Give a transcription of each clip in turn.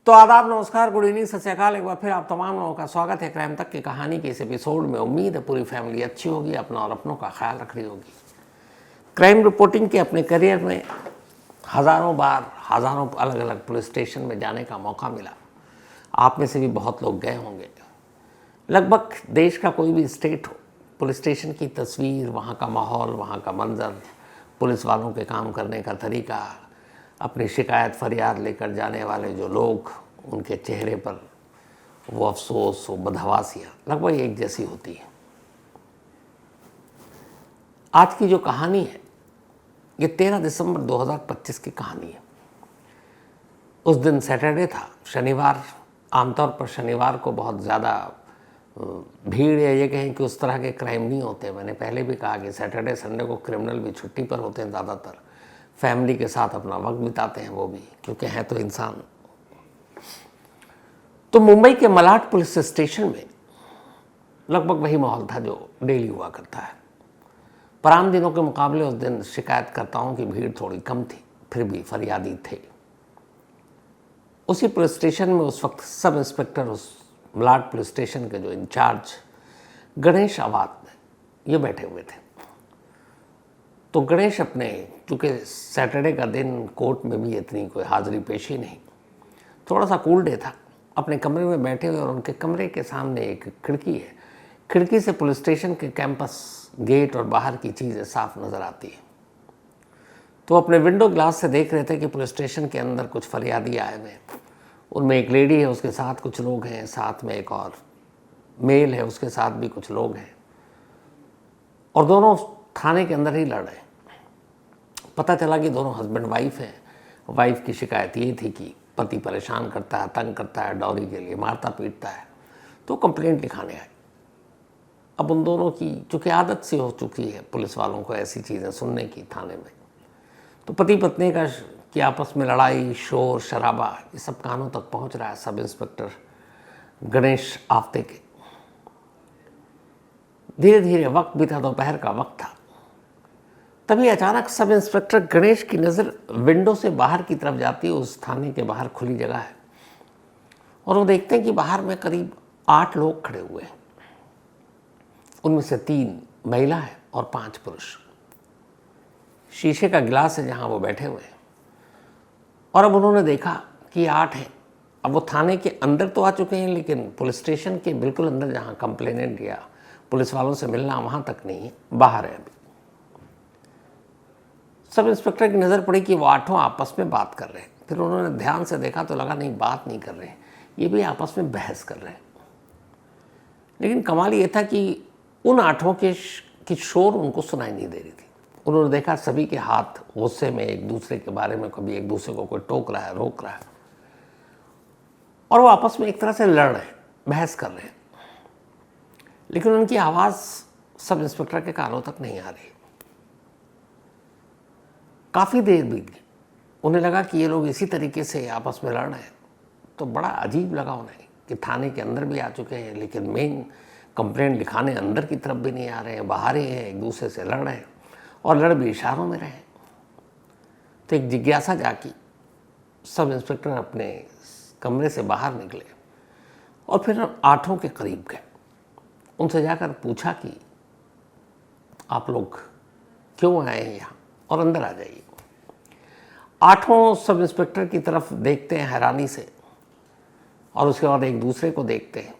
तो आदाब, नमस्कार, गुड इवनिंग, सत श्री अकाल। एक बार फिर आप तमाम लोगों का स्वागत है क्राइम तक की कहानी के इस एपिसोड में। उम्मीद है पूरी फैमिली अच्छी होगी, अपना और अपनों का ख्याल रख रही होगी। क्राइम रिपोर्टिंग के अपने करियर में हज़ारों बार हज़ारों अलग अलग पुलिस स्टेशन में जाने का मौका मिला। आप में से भी बहुत लोग गए होंगे। लगभग देश का कोई भी स्टेट हो, पुलिस स्टेशन की तस्वीर, वहाँ का माहौल, वहाँ का मंजर, पुलिस वालों के काम करने का तरीका, अपनी शिकायत फरियाद लेकर जाने वाले जो लोग, उनके चेहरे पर वो अफसोस, वो बदहवासियाँ लगभग एक जैसी होती है। आज की जो कहानी है ये 13 दिसंबर 2025 की कहानी है। उस दिन सैटरडे था, शनिवार। आमतौर पर शनिवार को बहुत ज़्यादा भीड़, या ये कहें कि उस तरह के क्राइम नहीं होते। मैंने पहले भी कहा कि सैटरडे संडे को क्रिमिनल भी छुट्टी पर होते हैं, ज़्यादातर फैमिली के साथ अपना वक्त बिताते हैं वो भी, क्योंकि हैं तो इंसान। तो मुंबई के मलाड पुलिस स्टेशन में लगभग वही माहौल था जो डेली हुआ करता है। पर आम दिनों के मुकाबले उस दिन शिकायतकर्ताओं की भीड़ थोड़ी कम थी, फिर भी फरियादी थे। उसी पुलिस स्टेशन में उस वक्त सब इंस्पेक्टर, उस मलाड पुलिस स्टेशन के जो इंचार्ज गणेश अवाद ये बैठे हुए थे। तो गणेश अपने, चूँकि सैटरडे का दिन कोर्ट में भी इतनी कोई हाजिरी पेशी नहीं, थोड़ा सा कूल डे था, अपने कमरे में बैठे हुए। और उनके कमरे के सामने एक खिड़की है। खिड़की से पुलिस स्टेशन के कैंपस, गेट और बाहर की चीज़ें साफ नज़र आती है। तो अपने विंडो ग्लास से देख रहे थे कि पुलिस स्टेशन के अंदर कुछ फरियादी आए हुए। उनमें एक लेडी है, उसके साथ कुछ लोग हैं, साथ में एक और मेल है, उसके साथ भी कुछ लोग हैं। और दोनों थाने के अंदर ही लड़ रहे हैं। पता चला कि दोनों हस्बैंड वाइफ हैं। वाइफ की शिकायत ये थी कि पति परेशान करता है, तंग करता है, डॉरी के लिए मारता पीटता है। तो कंप्लेंट लिखाने आए। अब उन दोनों की चूँकि आदत सी हो चुकी है पुलिस वालों को ऐसी चीज़ें सुनने की थाने में, तो पति पत्नी की आपस में लड़ाई, शोर शराबा, ये सब कानों तक पहुंच रहा है सब इंस्पेक्टर गणेश आफ्ते के। धीरे धीरे वक्त बीता, दोपहर का वक्त था। तभी अचानक सब इंस्पेक्टर गणेश की नज़र विंडो से बाहर की तरफ जाती है। उस थाने के बाहर खुली जगह है और वो देखते हैं कि बाहर में करीब 8 लोग खड़े हुए हैं। उनमें से 3 महिला है और 5 पुरुष। शीशे का गिलास है जहाँ वो बैठे हुए हैं। और अब उन्होंने देखा कि 8 हैं। अब वो थाने के अंदर तो आ चुके हैं, लेकिन पुलिस स्टेशन के बिल्कुल अंदर, जहाँ कंप्लेनेंट या पुलिस वालों से मिलना, वहाँ तक नहीं है, बाहर है। अभी सब इंस्पेक्टर की नज़र पड़ी कि वो 8 आपस में बात कर रहे हैं। फिर उन्होंने ध्यान से देखा तो लगा नहीं, बात नहीं कर रहे हैं, ये भी आपस में बहस कर रहे हैं। लेकिन कमाल ये था कि उन 8 की शोर उनको सुनाई नहीं दे रही थी। उन्होंने देखा सभी के हाथ गुस्से में एक दूसरे के बारे में, कभी एक दूसरे को कोई टोक रहा है, रोक रहा है, और वो आपस में एक तरह से लड़ रहे हैं, बहस कर रहे हैं। लेकिन उनकी आवाज़ सब इंस्पेक्टर के कानों तक नहीं आ रही। काफ़ी देर बीत गई। उन्हें लगा कि ये लोग इसी तरीके से आपस में लड़ रहे हैं। तो बड़ा अजीब लगा उन्हें कि थाने के अंदर भी आ चुके हैं, लेकिन मेन कंप्लेंट लिखाने अंदर की तरफ भी नहीं आ रहे हैं, बाहर ही हैं, एक दूसरे से लड़ रहे हैं, और लड़ भी इशारों में रहे। तो एक जिज्ञासा जागी। सब इंस्पेक्टर अपने कमरे से बाहर निकले और फिर 8 के करीब गए। उनसे जाकर पूछा कि आप लोग क्यों आए हैं यहाँ, और अंदर आ जाइए। 8 सब इंस्पेक्टर की तरफ देखते हैं हैरानी से, और उसके बाद एक दूसरे को देखते हैं।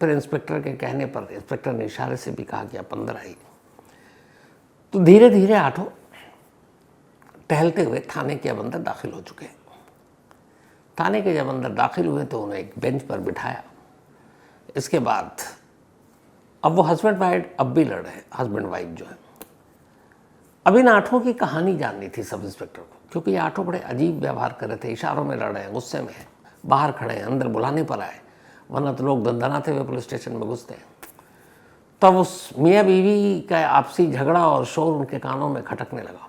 फिर इंस्पेक्टर के कहने पर इंस्पेक्टर ने इशारे से भी कहा कि आप अंदर आइए। तो धीरे धीरे 8 टहलते हुए थाने के अब अंदर दाखिल हो चुके हैं। थाने के जब अंदर दाखिल हुए तो उन्हें एक बेंच पर बिठाया। इसके बाद अब वो हस्बैंड वाइफ अब भी लड़ रहे हैं, हस्बैंड वाइफ जो है। अब इन 8 की कहानी जाननी थी सब इंस्पेक्टर को, क्योंकि ये 8 बड़े अजीब व्यवहार कर रहे थे, इशारों में लड़ रहे हैं, गुस्से में हैं, बाहर खड़े हैं, अंदर बुलाने पर आए, वरना तो लोग दंदनाते हुए पुलिस स्टेशन में घुसते हैं। तब उस मियाँ बीवी का आपसी झगड़ा और शोर उनके कानों में खटकने लगा।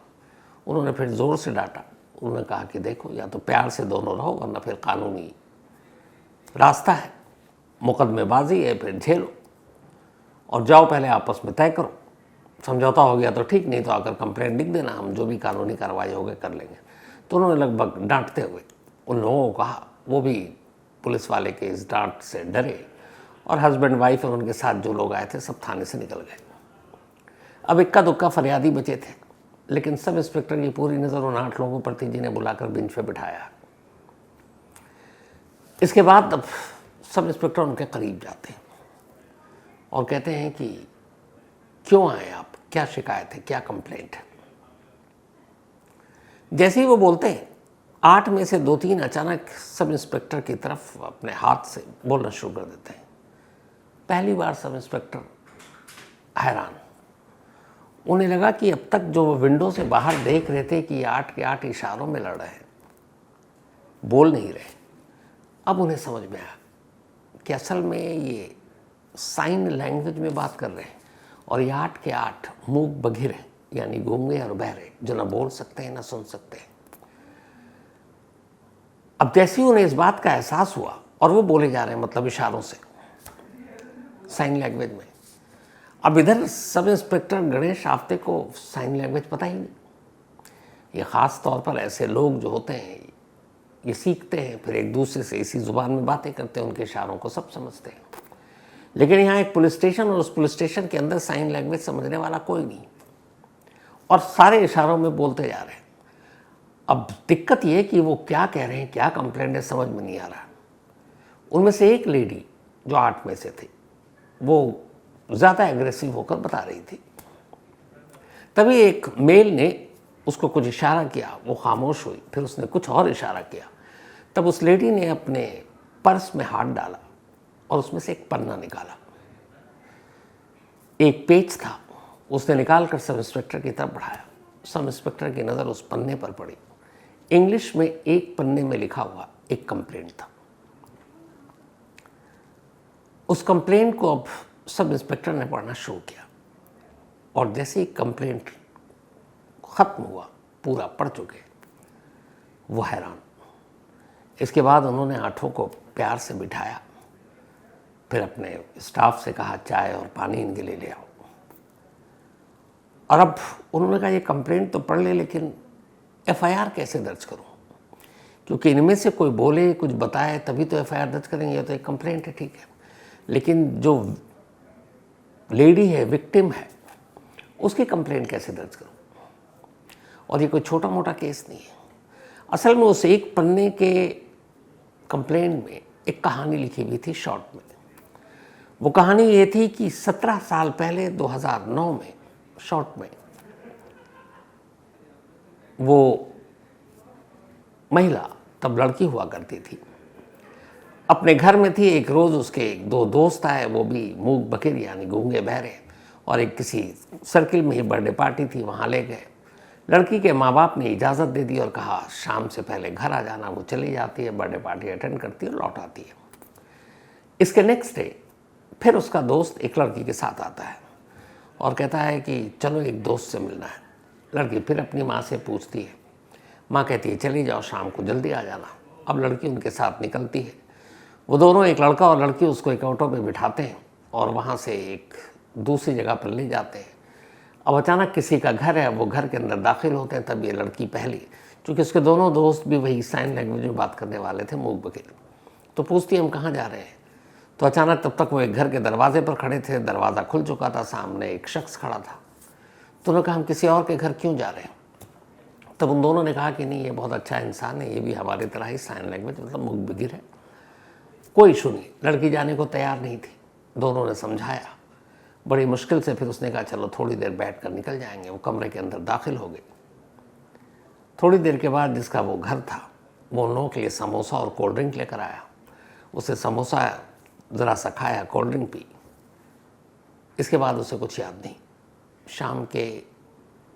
उन्होंने फिर ज़ोर से डांटा। उन्होंने कहा कि देखो, या तो प्यार से दोनों रहो, वरना फिर कानूनी रास्ता है, मुकदमेबाजी है, फिर झेलो और जाओ, पहले आपस में तय करो। समझौता हो गया तो ठीक, नहीं तो आकर कंप्लेंट लिख देना, हम जो भी कानूनी कार्रवाई होगी कर लेंगे। तो उन्होंने लगभग डांटते हुए उन लोगों को कहा, वो भी पुलिस वाले के इस डांट से डरे और हस्बैंड वाइफ और उनके साथ जो लोग आए थे सब थाने से निकल गए। अब इक्का दुक्का फरियादी बचे थे, लेकिन सब इंस्पेक्टर की पूरी नज़र उन 8 लोगों पर थी जिन्हें बुलाकर बेंच पे बिठाया। इसके बाद अब सब इंस्पेक्टर उनके करीब जाते हैं और कहते हैं कि क्यों आए आप, क्या शिकायत है, क्या कंप्लेंट है। जैसे ही वो बोलते हैं 8 में से 2-3 अचानक सब इंस्पेक्टर की तरफ अपने हाथ से बोलना शुरू कर देते हैं। पहली बार सब इंस्पेक्टर हैरान, उन्हें लगा कि अब तक जो वो विंडो से बाहर देख रहे थे कि 8 के 8 इशारों में लड़ रहे हैं, बोल नहीं रहे। अब उन्हें समझ में आया कि असल में ये साइन लैंग्वेज में बात कर रहे हैं और ये 8 के 8 मूक बधिर हैं, यानी गूंगे और बहरे, जो ना बोल सकते हैं ना सुन सकते हैं। अब जैसे ही उन्हें इस बात का एहसास हुआ और वो बोले जा रहे हैं मतलब इशारों से, साइन लैंग्वेज में। अब इधर सब इंस्पेक्टर गणेश आप्टे को साइन लैंग्वेज पता ही नहीं। ये ख़ास तौर पर ऐसे लोग जो होते हैं ये सीखते हैं, फिर एक दूसरे से इसी ज़ुबान में बातें करते हैं, उनके इशारों को सब समझते हैं। लेकिन यहाँ एक पुलिस स्टेशन और उस पुलिस स्टेशन के अंदर साइन लैंग्वेज समझने वाला कोई नहीं और सारे इशारों में बोलते जा रहे हैं। अब दिक्कत ये कि वो क्या कह रहे हैं, क्या कंप्लेंट है, समझ में नहीं आ रहा। उनमें से एक लेडी जो 8 में से थी वो ज़्यादा एग्रेसिव होकर बता रही थी। तभी एक मेल ने उसको कुछ इशारा किया, वो खामोश हुई, फिर उसने कुछ और इशारा किया। तब उस लेडी ने अपने पर्स में हाथ डाला और उसमें से एक पन्ना निकाला, एक पेज था, उसने निकाल कर सब इंस्पेक्टर की तरफ बढ़ाया। सब इंस्पेक्टर की नज़र उस पन्ने पर पड़ी। इंग्लिश में एक पन्ने में लिखा हुआ एक कंप्लेंट था। उस कंप्लेंट को अब सब इंस्पेक्टर ने पढ़ना शुरू किया और जैसे ही कंप्लेंट ख़त्म हुआ, पूरा पढ़ चुके, वो हैरान। इसके बाद उन्होंने 8 को प्यार से बिठाया, फिर अपने स्टाफ से कहा चाय और पानी इनके लिए ले आओ। और अब उन्होंने कहा ये कंप्लेंट तो पढ़ ले, लेकिन एफआईआर कैसे दर्ज करूं, क्योंकि इनमें से कोई बोले कुछ बताए तभी तो एफआईआर दर्ज करेंगे। ये तो एक कंप्लेंट है, ठीक है, लेकिन जो लेडी है, विक्टिम है, उसकी कंप्लेंट कैसे दर्ज करूं। और ये कोई छोटा मोटा केस नहीं है। असल में उस एक पन्ने के कंप्लेंट में एक कहानी लिखी हुई थी शॉर्ट में। वो कहानी ये थी कि 17 साल पहले 2009 में शॉर्ट में वो महिला, तब लड़की हुआ करती थी, अपने घर में थी। एक रोज़ उसके 2 दोस्त आए, वो भी मूक बधिर यानी गूंगे बहरे, और एक किसी सर्किल में ही बर्थडे पार्टी थी, वहाँ ले गए। लड़की के माँ बाप ने इजाज़त दे दी और कहा शाम से पहले घर आ जाना। वो चली जाती है, बर्थडे पार्टी अटेंड करती है और लौट आती है। इसके नेक्स्ट डे फिर उसका दोस्त एक लड़की के साथ आता है और कहता है कि चलो एक दोस्त से मिलना है। लड़की फिर अपनी माँ से पूछती है, माँ कहती है चली जाओ, शाम को जल्दी आ जाना। अब लड़की उनके साथ निकलती है। वो दोनों, एक लड़का और लड़की, उसको एक ऑटो पे बिठाते हैं और वहाँ से एक दूसरी जगह पर ले जाते हैं। अब अचानक किसी का घर है, वो घर के अंदर दाखिल होते हैं। तब ये लड़की पहली, क्योंकि उसके दोनों दोस्त भी वही साइन लैंग्वेज में बात करने वाले थे, मूक बधिर, तो पूछती है हम कहाँ जा रहे हैं। तो अचानक तब तक वो एक घर के दरवाजे पर खड़े थे, दरवाज़ा खुल चुका था, सामने एक शख्स खड़ा था। तो उन्होंने कहा हम किसी और के घर क्यों जा रहे हैं। तब उन दोनों ने कहा कि नहीं, ये बहुत अच्छा इंसान है, ये भी हमारी तरह ही साइन लैंग्वेज मतलब मूक बधिर है, कोई इशू नहीं। लड़की जाने को तैयार नहीं थी। दोनों ने समझाया, बड़ी मुश्किल से फिर उसने कहा चलो थोड़ी देर बैठ कर निकल जाएंगे। वो कमरे के अंदर दाखिल हो गई। थोड़ी देर के बाद जिसका वो घर था, वो उन लोगों के लिए समोसा और कोल्ड ड्रिंक लेकर आया। उसे समोसा ज़रा सा खाया, कोल्ड ड्रिंक पी। इसके बाद उसे कुछ याद नहीं। शाम के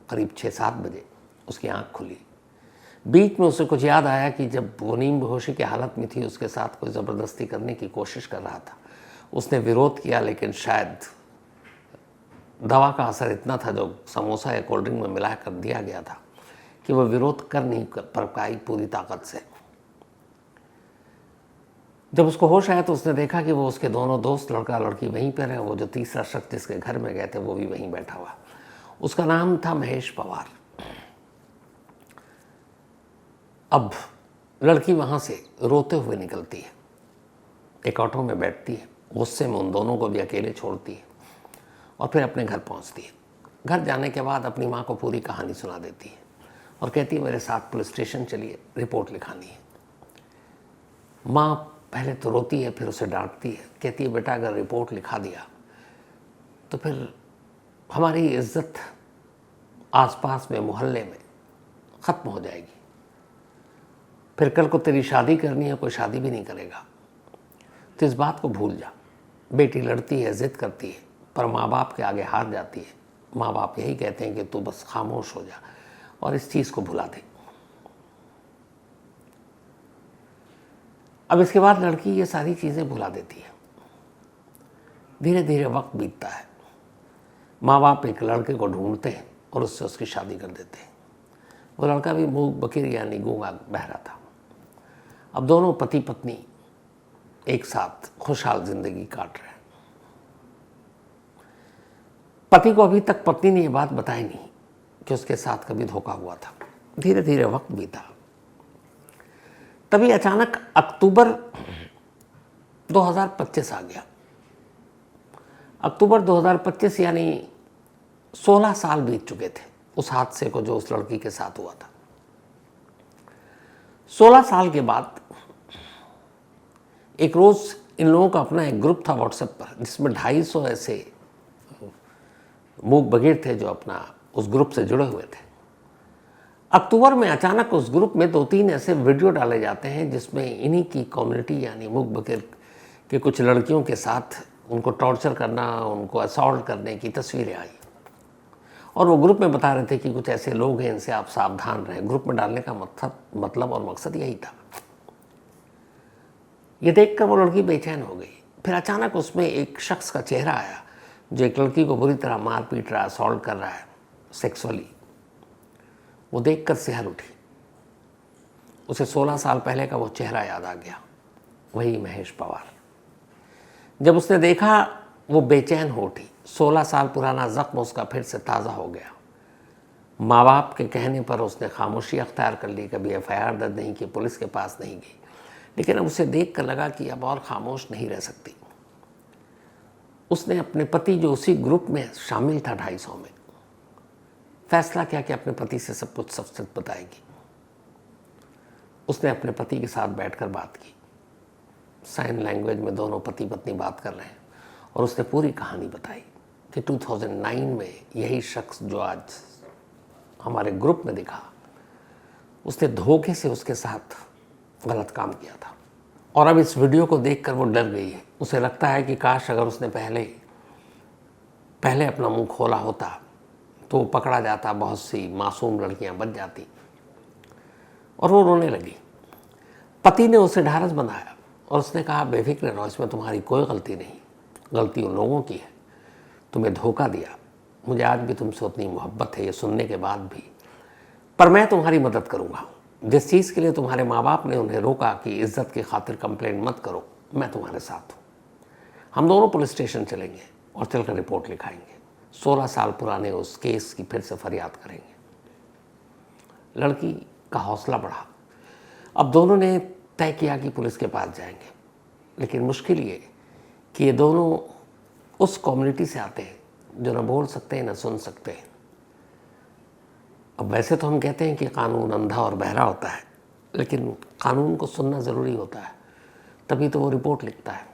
करीब 6-7 बजे उसकी आँख खुली। बीच में उसे कुछ याद आया कि जब वो नीम बेहोशी की हालत में थी, उसके साथ कोई ज़बरदस्ती करने की कोशिश कर रहा था। उसने विरोध किया, लेकिन शायद दवा का असर इतना था जो समोसा या कोल्ड ड्रिंक में मिला कर दिया गया था कि वह विरोध कर नहीं पर पाई पूरी ताकत से। जब उसको होश आया तो उसने देखा कि वो उसके दोनों दोस्त, लड़का लड़की, वहीं पर है। वो जो तीसरा शख्स जिसके घर में गए थे वो भी वहीं बैठा हुआ। उसका नाम था महेश पवार। अब लड़की वहाँ से रोते हुए निकलती है, एक ऑटो में बैठती है, गुस्से में उन दोनों को भी अकेले छोड़ती है और फिर अपने घर पहुँचती है। घर जाने के बाद अपनी माँ को पूरी कहानी सुना देती है और कहती है मेरे साथ पुलिस स्टेशन चलिए, रिपोर्ट लिखानी है। माँ पहले तो रोती है, फिर उसे डांटती है, कहती है बेटा अगर रिपोर्ट लिखा दिया तो फिर हमारी इज्जत आसपास में मोहल्ले में ख़त्म हो जाएगी, फिर कल को तेरी शादी करनी है, कोई शादी भी नहीं करेगा, तो इस बात को भूल जा। बेटी लड़ती है, ज़िद करती है, पर माँ बाप के आगे हार जाती है। माँ बाप यही कहते हैं कि तू बस खामोश हो जा और इस चीज़ को भुला दे। अब इसके बाद लड़की ये सारी चीज़ें भुला देती है। धीरे धीरे वक्त बीतता है, माँ बाप एक लड़के को ढूंढते हैं और उससे उसकी शादी कर देते हैं। वो लड़का भी मूक बकीर यानी गूंगा बहरा था। अब दोनों पति पत्नी एक साथ खुशहाल जिंदगी काट रहे हैं। पति को अभी तक पत्नी ने ये बात बताई नहीं कि उसके साथ कभी धोखा हुआ था। धीरे धीरे वक्त बीता, तभी अचानक अक्टूबर 2025 आ गया। अक्टूबर 2025 यानी 16 साल बीत चुके थे उस हादसे को जो उस लड़की के साथ हुआ था। 16 साल के बाद एक रोज इन लोगों का अपना एक ग्रुप था व्हाट्सएप पर, जिसमें 250 ऐसे मूक बधिर थे जो अपना उस ग्रुप से जुड़े हुए थे। अक्टूबर में अचानक उस ग्रुप में 2-3 ऐसे वीडियो डाले जाते हैं जिसमें इन्हीं की कम्युनिटी यानी मूक बधिर के कुछ लड़कियों के साथ उनको टॉर्चर करना, उनको असॉल्ट करने की तस्वीरें आई और वो ग्रुप में बता रहे थे कि कुछ ऐसे लोग हैं, इनसे आप सावधान रहें। ग्रुप में डालने का मतलब और मकसद यही था। ये देखकर वो लड़की बेचैन हो गई। फिर अचानक उसमें एक शख्स का चेहरा आया जो एक लड़की को बुरी तरह मार पीट रहा है, असॉल्ट कर रहा है सेक्सुअली। वो देखकर सिहर उठी। उसे 16 साल पहले का वो चेहरा याद आ गया, वही महेश पवार। जब उसने देखा वो बेचैन हो उठी। 16 साल पुराना जख्म उसका फिर से ताज़ा हो गया। माँ बाप के कहने पर उसने खामोशी अख्तियार कर ली, कभी FIR दर्ज नहीं की, पुलिस के पास नहीं गई। लेकिन अब उसे देख कर लगा कि अब और खामोश नहीं रह सकती। उसने अपने पति जो उसी ग्रुप में शामिल था 250 में, फैसला किया कि अपने पति से सब कुछ सच बताएगी। उसने अपने पति के साथ बैठकर बात की। साइन लैंग्वेज में दोनों पति पत्नी बात कर रहे हैं और उसने पूरी कहानी बताई कि 2009 में यही शख्स जो आज हमारे ग्रुप में दिखा, उसने धोखे से उसके साथ गलत काम किया था। और अब इस वीडियो को देखकर वो डर गई है। उसे लगता है कि काश अगर उसने पहले अपना मुंह खोला होता तो वो पकड़ा जाता, बहुत सी मासूम लड़कियां बच जाती। और वो रोने लगी। पति ने उसे ढाढ़स बंधाया और उसने कहा बेफिक्र रहो, इसमें तुम्हारी कोई गलती नहीं, गलती उन लोगों की है, तुम्हें धोखा दिया। मुझे आज भी तुमसे उतनी मोहब्बत है ये सुनने के बाद भी, पर मैं तुम्हारी मदद करूँगा। जिस चीज़ के लिए तुम्हारे माँ बाप ने उन्हें रोका कि इज्जत की खातिर कंप्लेंट मत करो, मैं तुम्हारे साथ हूँ। हम दोनों पुलिस स्टेशन चलेंगे और चलकर रिपोर्ट लिखाएंगे। 16 साल पुराने उस केस की फिर से फरियाद करेंगे। लड़की का हौसला बढ़ा। अब दोनों ने तय किया कि पुलिस के पास जाएंगे। लेकिन मुश्किल ये कि ये दोनों उस कम्युनिटी से आते हैं जो न बोल सकते हैं न सुन सकते हैं। अब वैसे तो हम कहते हैं कि कानून अंधा और बहरा होता है, लेकिन कानून को सुनना ज़रूरी होता है, तभी तो वो रिपोर्ट लिखता है।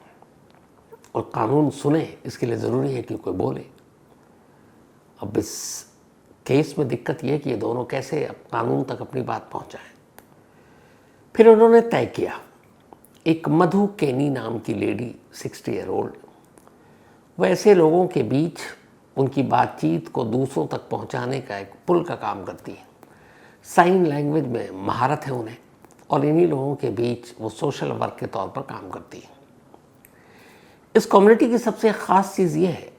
और कानून सुने इसके लिए ज़रूरी है कि कोई बोले। अब इस केस में दिक्कत यह कि ये दोनों कैसे अब कानून तक अपनी बात पहुंचाएं। फिर उन्होंने तय किया, एक मधु केनी नाम की लेडी 60 ईयर ओल्ड, वह ऐसे लोगों के बीच उनकी बातचीत को दूसरों तक पहुंचाने का एक पुल का काम करती है। साइन लैंग्वेज में महारत है उन्हें और इन्हीं लोगों के बीच वो सोशल वर्क के तौर पर काम करती है। इस कम्युनिटी की सबसे ख़ास चीज़ ये है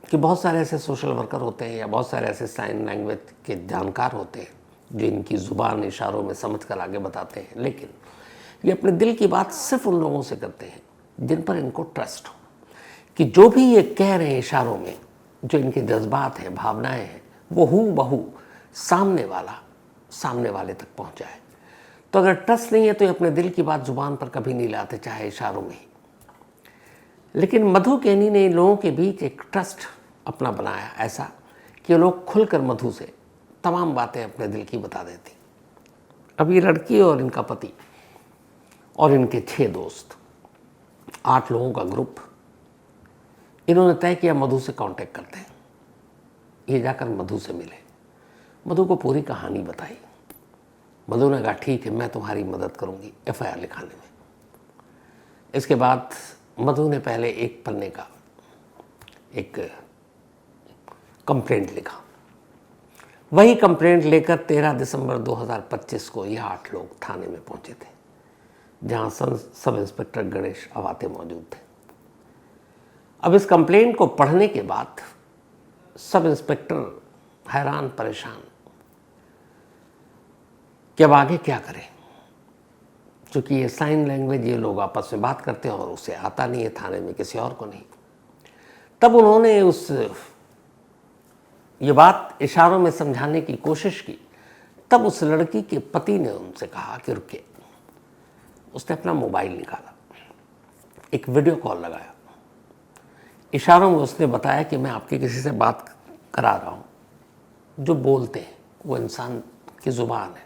कि बहुत सारे ऐसे सोशल वर्कर होते हैं या बहुत सारे ऐसे साइन लैंग्वेज के जानकार होते हैं जो इनकी ज़ुबान इशारों में समझ कर आगे बताते हैं, लेकिन ये अपने दिल की बात सिर्फ उन लोगों से करते हैं जिन पर इनको ट्रस्ट हो, कि जो भी ये कह रहे हैं इशारों में, जो इनके जज्बात हैं, भावनाएं हैं, वो हूबहू सामने वाले तक पहुंचाए। तो अगर ट्रस्ट नहीं है तो ये अपने दिल की बात जुबान पर कभी नहीं लाते, चाहे इशारों में ही। लेकिन मधु केनी ने इन लोगों के बीच एक ट्रस्ट अपना बनाया, ऐसा कि लोग खुलकर मधु से तमाम बातें अपने दिल की बता देती। अब ये लड़की और इनका पति और इनके 6 दोस्त, 8 लोगों का ग्रुप, इन्होंने तय किया मधु से कांटेक्ट करते हैं। ये जाकर मधु से मिले, मधु को पूरी कहानी बताई। मधु ने कहा ठीक है, मैं तुम्हारी मदद करूंगी FIR लिखाने में। इसके बाद मधु ने पहले एक पन्ने का एक कंप्लेंट लिखा। वही कंप्लेंट लेकर 13 दिसंबर 2025 को ये 8 लोग थाने में पहुंचे थे, जहां सब इंस्पेक्टर गणेश अवाते मौजूद थे। अब इस कंप्लेंट को पढ़ने के बाद सब इंस्पेक्टर हैरान परेशान कि अब आगे क्या करें, क्योंकि ये साइन लैंग्वेज ये लोग आपस में बात करते हैं और उसे आता नहीं है थाने में, किसी और को नहीं। तब उन्होंने ये बात इशारों में समझाने की कोशिश की। तब उस लड़की के पति ने उनसे कहा कि रुकिए। उसने अपना मोबाइल निकाला, एक वीडियो कॉल लगाया, इशारों में उसने बताया कि मैं आपके किसी से बात करा रहा हूं। जो बोलते हैं वो इंसान की जुबान है,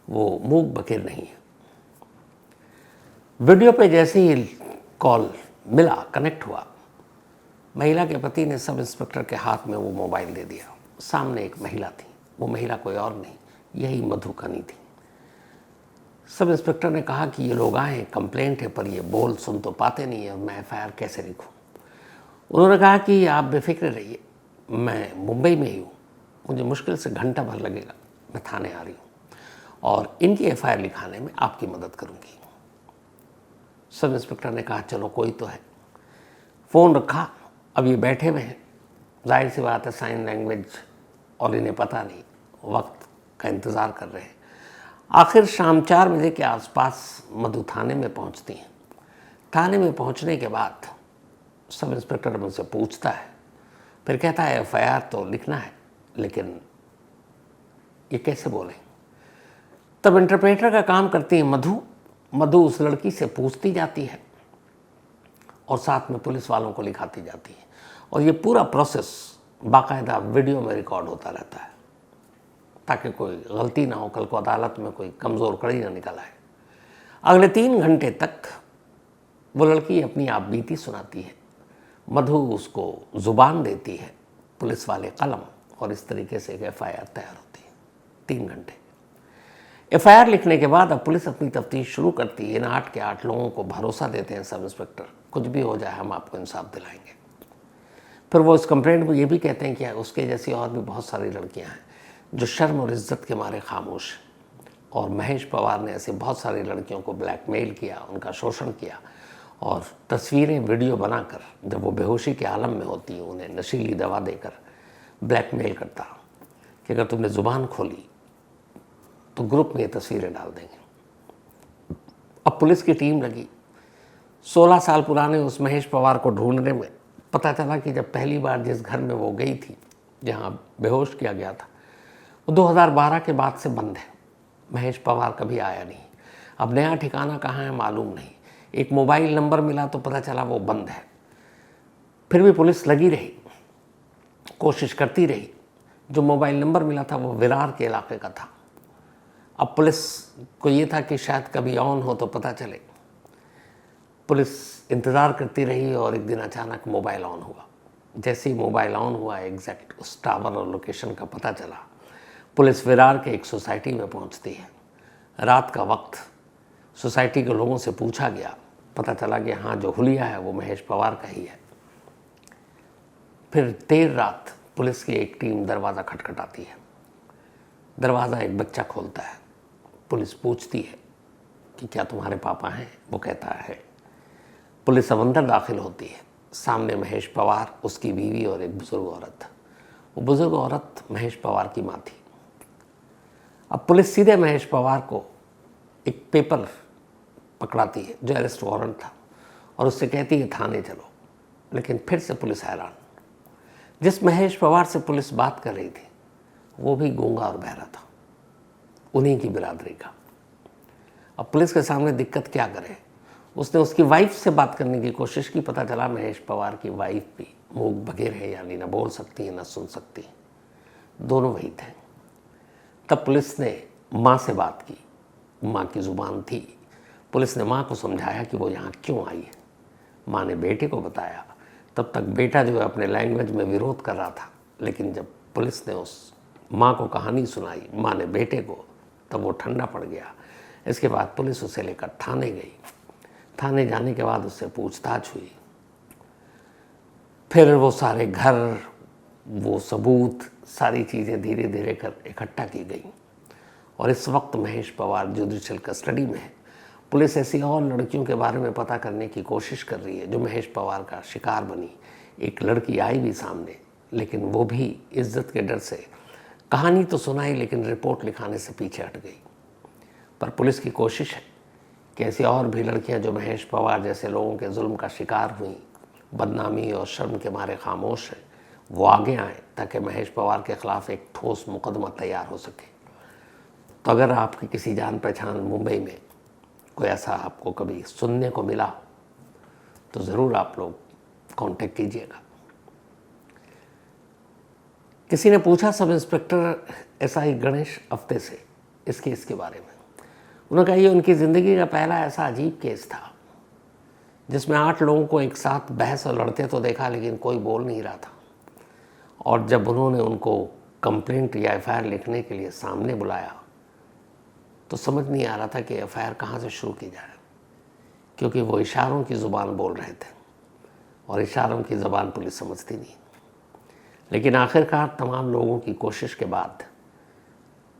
वो मूक बकीर नहीं है। वीडियो पे जैसे ही कॉल मिला, कनेक्ट हुआ, महिला के पति ने सब इंस्पेक्टर के हाथ में वो मोबाइल दे दिया। सामने एक महिला थी, वो महिला कोई और नहीं, यही मधु केनी थी। सब इंस्पेक्टर ने कहा कि ये लोग आए, कंप्लेंट है, पर ये बोल सुन तो पाते नहीं है, मैं FIR कैसे लिखूं। उन्होंने कहा कि आप बेफिक्र रहिए, मैं मुंबई में ही हूँ, मुझे मुश्किल से घंटा भर लगेगा, मैं थाने आ रही हूँ और इनकी FIR लिखाने में आपकी मदद करूँगी। सब इंस्पेक्टर ने कहा चलो कोई तो है। फ़ोन रखा। अब ये बैठे हुए हैं, जाहिर सी बात है साइन लैंग्वेज और इन्हें पता नहीं, वक्त का इंतज़ार कर रहे हैं। आखिर शाम 4 बजे के आसपास मधु थाने में पहुंचती हैं। थाने में पहुंचने के बाद सब इंस्पेक्टर मुझसे पूछता है, फिर कहता है FIR तो लिखना है, लेकिन ये कैसे बोलें। तब इंटरप्रेटर का काम करती है मधु। मधु उस लड़की से पूछती जाती है और साथ में पुलिस वालों को लिखाती जाती है, और ये पूरा प्रोसेस बाकायदा वीडियो में रिकॉर्ड होता रहता है, ताकि कोई गलती ना हो, कल को अदालत में कोई कमज़ोर कड़ी ना निकल आए। अगले 3 घंटे तक वो लड़की अपनी आप बीती सुनाती है, मधु उसको ज़ुबान देती है, पुलिस वाले कलम, और इस तरीके से एक FIR तैयार होती है। 3 घंटे FIR लिखने के बाद अब पुलिस अपनी तफ्तीश शुरू करती है। इन 8 के 8 लोगों को भरोसा देते हैं सब इंस्पेक्टर, कुछ भी हो जाए हम आपको इंसाफ दिलाएंगे। फिर वो इस कंप्लेंट में ये भी कहते हैं कि उसके जैसी और भी बहुत सारी लड़कियां हैं जो शर्म और इज्जत के मारे खामोश, और महेश पवार ने ऐसे बहुत सारी लड़कियों को ब्लैकमेल किया, उनका शोषण किया, और तस्वीरें वीडियो बनाकर जब वो बेहोशी के आलम में होती हैं उन्हें नशीली दवा देकर ब्लैकमेल करता कि अगर तुमने ज़ुबान खोली तो ग्रुप में ये तस्वीरें डाल देंगे। अब पुलिस की टीम लगी। 16 साल पुराने उस महेश पवार को ढूंढने में पता चला कि जब पहली बार जिस घर में वो गई थी, जहां बेहोश किया गया था, वो 2012 के बाद से बंद है। महेश पवार कभी आया नहीं। अब नया ठिकाना कहाँ है मालूम नहीं। एक मोबाइल नंबर मिला तो पता चला वो बंद है। फिर भी पुलिस लगी रही, कोशिश करती रही। जो मोबाइल नंबर मिला था वो विरार के इलाके का था। अब पुलिस को ये था कि शायद कभी ऑन हो तो पता चले। पुलिस इंतज़ार करती रही और एक दिन अचानक मोबाइल ऑन हुआ। जैसे ही मोबाइल ऑन हुआ, एग्जैक्ट उस टावर और लोकेशन का पता चला। पुलिस विरार के एक सोसाइटी में पहुंचती है। रात का वक्त, सोसाइटी के लोगों से पूछा गया, पता चला कि हाँ जो हुलिया है वो महेश पवार का ही है। फिर देर रात पुलिस की एक टीम दरवाज़ा खटखटाती है। दरवाज़ा एक बच्चा खोलता है। पुलिस पूछती है कि क्या तुम्हारे पापा हैं? वो कहता है। पुलिस अब अंदर दाखिल होती है। सामने महेश पवार, उसकी बीवी और एक बुज़ुर्ग औरत। वो बुज़ुर्ग औरत महेश पवार की माँ थी। अब पुलिस सीधे महेश पवार को एक पेपर पकड़ाती है जो अरेस्ट वारंट था, और उससे कहती है थाने चलो। लेकिन फिर से पुलिस हैरान। जिस महेश पवार से पुलिस बात कर रही थी वो भी गूंगा और बहरा था, उन्हीं की बिरादरी का। अब पुलिस के सामने दिक्कत क्या करे, उसने उसकी वाइफ से बात करने की कोशिश की, पता चला महेश पवार की वाइफ भी मूक बधिर है, यानी ना बोल सकती है ना सुन सकती, दोनों वही थे। तब पुलिस ने माँ से बात की, माँ की ज़ुबान थी, पुलिस ने माँ को समझाया कि वो यहाँ क्यों आई है। माँ ने बेटे को बताया। तब तक बेटा जो है अपने लैंग्वेज में विरोध कर रहा था, लेकिन जब पुलिस ने उस माँ को कहानी सुनाई, माँ ने बेटे को, तब वो ठंडा पड़ गया। इसके बाद पुलिस उसे लेकर थाने गई। थाने जाने के बाद उससे पूछताछ हुई, फिर वो सारे घर, वो सबूत, सारी चीज़ें धीरे धीरे कर इकट्ठा की गई। और इस वक्त महेश पवार जुडिशियल कस्टडी में है। पुलिस ऐसी और लड़कियों के बारे में पता करने की कोशिश कर रही है जो महेश पवार का शिकार बनी। एक लड़की आई भी सामने, लेकिन वो भी इज्जत के डर से कहानी तो सुनाई, लेकिन रिपोर्ट लिखाने से पीछे हट गई। पर पुलिस की कोशिश है कि ऐसी और भी लड़कियां जो महेश पवार जैसे लोगों के जुल्म का शिकार हुई, बदनामी और शर्म के मारे खामोश हैं, वो आगे आएँ ताकि महेश पवार के ख़िलाफ़ एक ठोस मुकदमा तैयार हो सके। तो अगर आपकी किसी जान पहचान मुंबई में कोई ऐसा आपको कभी सुनने को मिला तो ज़रूर आप लोग कांटेक्ट कीजिएगा। किसी ने पूछा सब इंस्पेक्टर एसआई गणेश अफ्ते से इस केस के बारे में। उन्होंने कहा ये उनकी ज़िंदगी का पहला ऐसा अजीब केस था जिसमें 8 लोगों को एक साथ बहस और लड़ते तो देखा, लेकिन कोई बोल नहीं रहा था। और जब उन्होंने उनको कंप्लेंट या एफआईआर लिखने के लिए सामने बुलाया तो समझ नहीं आ रहा था कि एफआईआर कहाँ से शुरू की जाए, क्योंकि वो इशारों की ज़ुबान बोल रहे थे और इशारों की ज़बान पुलिस समझती नहीं। लेकिन आखिरकार तमाम लोगों की कोशिश के बाद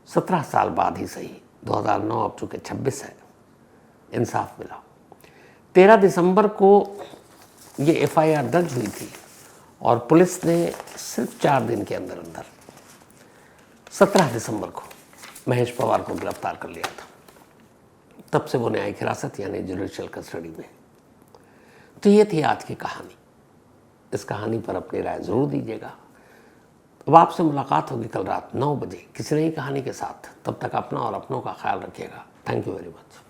17 साल बाद ही सही, 2009 अब चूँकि 26 है, इंसाफ मिला। 13 दिसंबर को ये एफआईआर दर्ज हुई थी और पुलिस ने सिर्फ 4 दिन के अंदर 17 दिसंबर को महेश पवार को गिरफ्तार कर लिया था। तब से वो न्यायिक हिरासत यानी जुडिशियल कस्टडी में। तो ये थी आज की कहानी। इस कहानी पर अपनी राय ज़रूर दीजिएगा। अब आपसे मुलाकात होगी कल रात 9 बजे किसी नई कहानी के साथ। तब तक अपना और अपनों का ख्याल रखिएगा। Thank you very much.